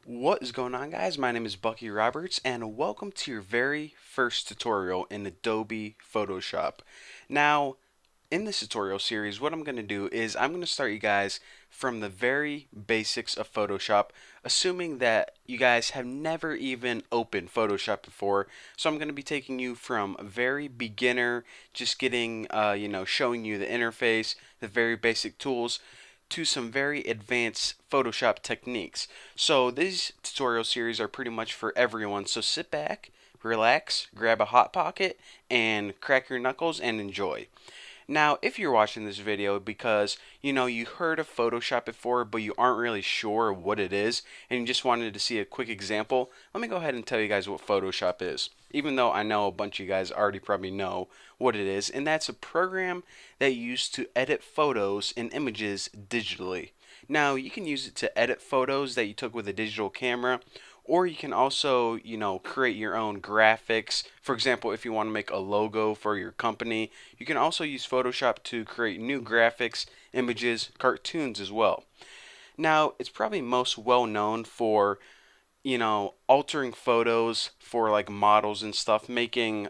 What is going on, guys? My name is Bucky Roberts and welcome to your very first tutorial in Adobe Photoshop. Now, in this tutorial series, what I'm going to do is I'm going to start you guys from the very basics of Photoshop, assuming that you guys have never even opened Photoshop before. So I'm going to be taking you from very beginner, just getting, showing you the interface, the very basic tools, to some very advanced Photoshop techniques. So these tutorial series are pretty much for everyone. So sit back, relax, grab a hot pocket, and crack your knuckles and enjoy. Now, if you're watching this video because you heard of Photoshop before, but you aren't really sure what it is, and you just wanted to see a quick example, let me go ahead and tell you guys what Photoshop is. Even though I know a bunch of you guys already probably know what it is, and that's a program that you use to edit photos and images digitally. Now, you can use it to edit photos that you took with a digital camera, or you can also, create your own graphics. For example, if you want to make a logo for your company, you can also use Photoshop to create new graphics, images, cartoons as well. Now, it's probably most well known for, altering photos for like models and stuff, making,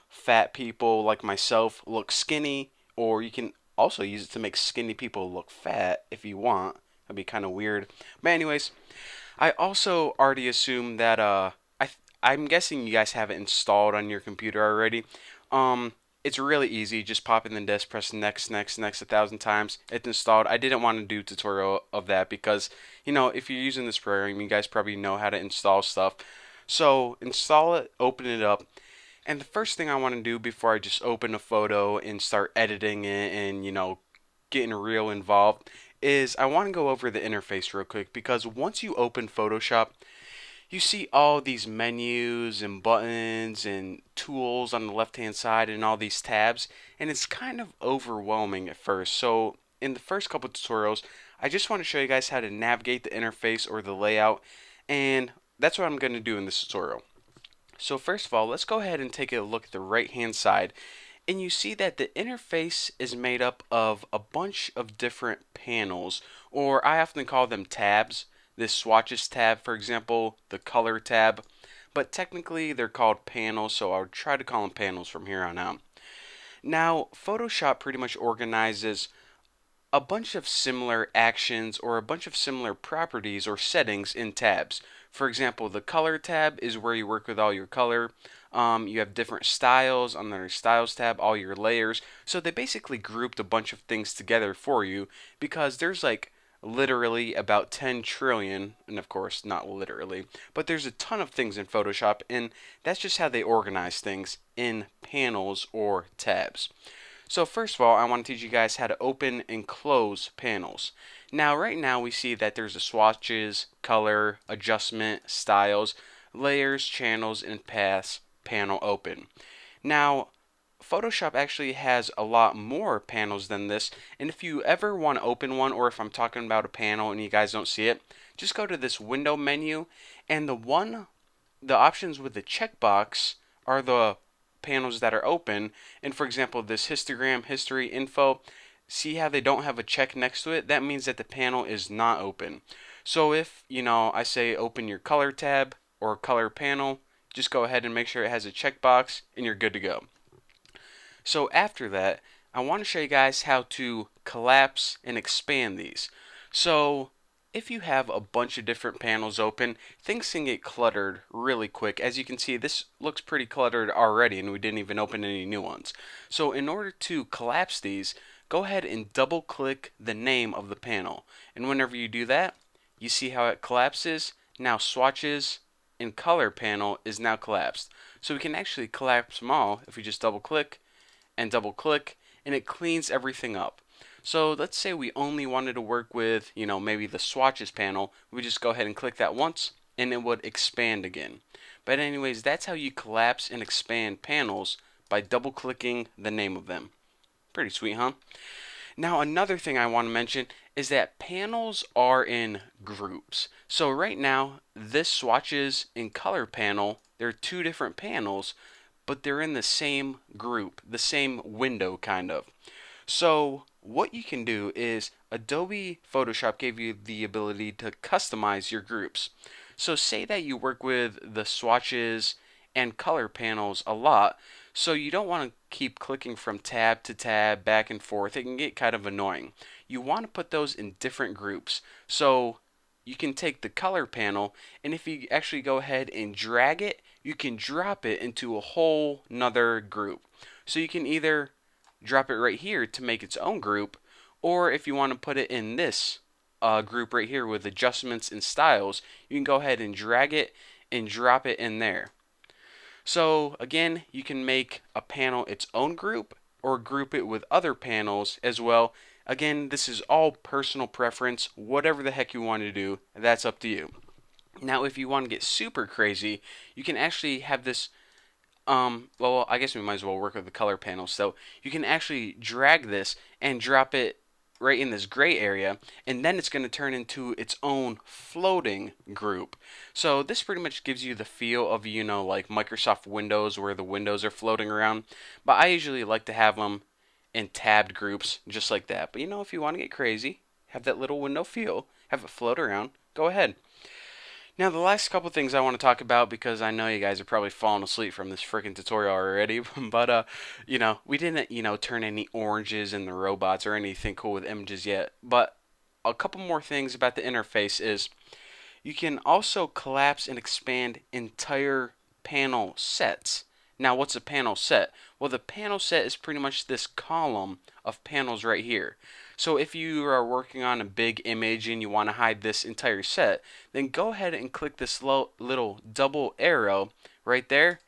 fat people like myself look skinny, or you can also use it to make skinny people look fat if you want. That'd be kind of weird. But anyways, I also already assume that I'm guessing you guys have it installed on your computer already. It's really easy. Just pop in the disk, press next, next, next 1,000 times. It's installed. I didn't want to do a tutorial of that because if you're using this program, you guys probably know how to install stuff. So install it, open it up, and the first thing I want to do before I just open a photo and start editing it and getting real involved is I want to go over the interface real quick because once you open Photoshop, you see all these menus and buttons and tools on the left hand side and all these tabs, and it's kind of overwhelming at first. So, in the first couple tutorials, I just want to show you guys how to navigate the interface or the layout, and that's what I'm going to do in this tutorial. So, first of all, let's go ahead and take a look at the right hand side, and you see that the interface is made up of a bunch of different panels, or I often call them tabs. This swatches tab, for example, the color tab, but technically they're called panels, so I'll try to call them panels from here on out. Now, Photoshop pretty much organizes a bunch of similar actions or a bunch of similar properties or settings in tabs. For example, the color tab is where you work with all your color. You have different styles under the styles tab, all your layers. So they basically grouped a bunch of things together for you because there's like literally about 10 trillion, and of course not literally, but there's a ton of things in Photoshop, and that's just how they organize things in panels or tabs. So first of all, I want to teach you guys how to open and close panels. Now, right now we see that there's a swatches, color, adjustment, styles, layers, channels, and paths panel open. Now, Photoshop actually has a lot more panels than this, and if you ever want to open one, or if I'm talking about a panel and you guys don't see it, just go to this window menu, and the options with the checkbox are the panels that are open. And for example, this histogram, history, info, see how they don't have a check next to it? That means that the panel is not open. So if, I say open your color tab or color panel, just go ahead and make sure it has a checkbox and you're good to go. So after that, I want to show you guys how to collapse and expand these. So if you have a bunch of different panels open, things can get cluttered really quick. As you can see, this looks pretty cluttered already and we didn't even open any new ones. So in order to collapse these, go ahead and double click the name of the panel. And whenever you do that, you see how it collapses. Now swatches and color panel is now collapsed. So we can actually collapse them all if we just double click, and it cleans everything up. So let's say we only wanted to work with, maybe the swatches panel. We just go ahead and click that once and it would expand again. But anyways, that's how you collapse and expand panels by double clicking the name of them. Pretty sweet, huh? Now another thing I want to mention is that panels are in groups. So right now, this swatches and color panel, they're two different panels, but they're in the same group, the same window kind of. So what you can do is Adobe Photoshop gave you the ability to customize your groups. So say that you work with the swatches and color panels a lot, so you don't want to keep clicking from tab to tab back and forth. It can get kind of annoying. You want to put those in different groups. So you can take the color panel, and if you actually go ahead and drag it, you can drop it into a whole nother group. So you can either drop it right here to make its own group, or if you want to put it in this group right here with adjustments and styles, you can go ahead and drag it and drop it in there. So again, you can make a panel its own group or group it with other panels as well. Again, this is all personal preference. Whatever the heck you want to do, that's up to you. Now, if you want to get super crazy, you can actually have this well, I guess we might as well work with the color panel. So you can actually drag this and drop it right in this gray area, and then it's going to turn into its own floating group. So this pretty much gives you the feel of, like Microsoft Windows where the windows are floating around. But I usually like to have them in tabbed groups just like that. But if you want to get crazy, have that little window feel, have it float around, go ahead. Now, the last couple things I want to talk about, because I know you guys are probably falling asleep from this freaking tutorial already, but, we didn't, turn any oranges in the robots or anything cool with images yet. But a couple more things about the interface is you can also collapse and expand entire panel sets. Now, what's a panel set? Well, the panel set is pretty much this column of panels right here. So if you are working on a big image and you want to hide this entire set, then go ahead and click this little double arrow right there,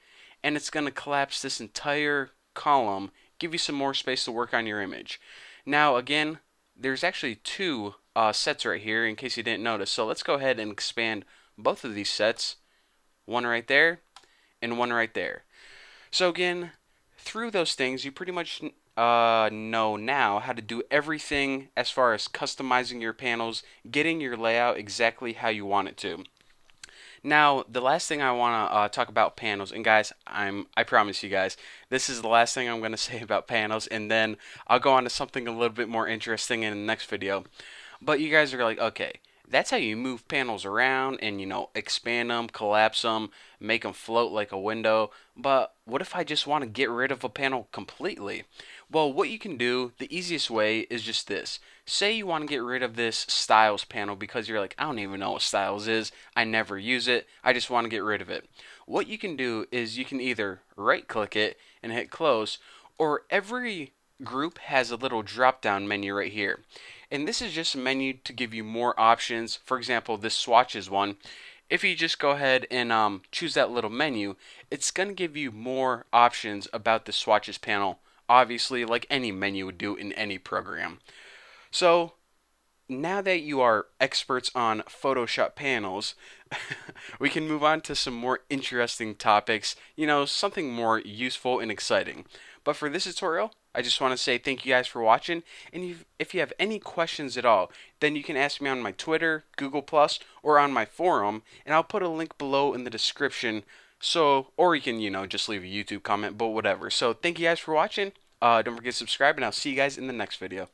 and it's going to collapse this entire column, give you some more space to work on your image. Now, again, there's actually two sets right here in case you didn't notice. So let's go ahead and expand both of these sets, one right there and one right there. So again, through those things, you pretty much know now how to do everything as far as customizing your panels, getting your layout exactly how you want it to. Now, the last thing I want to talk about panels, and guys, I promise you guys, this is the last thing I'm going to say about panels, and then I'll go on to something a little bit more interesting in the next video. But you guys are like, okay, that's how you move panels around and, expand them, collapse them, make them float like a window. But what if I just want to get rid of a panel completely? Well, what you can do, the easiest way is just this. Say you want to get rid of this styles panel because you're like, I don't even know what styles is. I never use it. I just want to get rid of it. What you can do is you can either right click it and hit close, or every group has a little drop down menu right here. And this is just a menu to give you more options. For example, this swatches one. If you just go ahead and choose that little menu, it's going to give you more options about the swatches panel. Obviously, like any menu would do in any program. So, now that you are experts on Photoshop panels, we can move on to some more interesting topics, something more useful and exciting. But for this tutorial, I just want to say thank you guys for watching, and if you have any questions at all, then you can ask me on my Twitter, Google+, or on my forum, and I'll put a link below in the description, or you can, just leave a YouTube comment, but whatever. So thank you guys for watching, don't forget to subscribe, and I'll see you guys in the next video.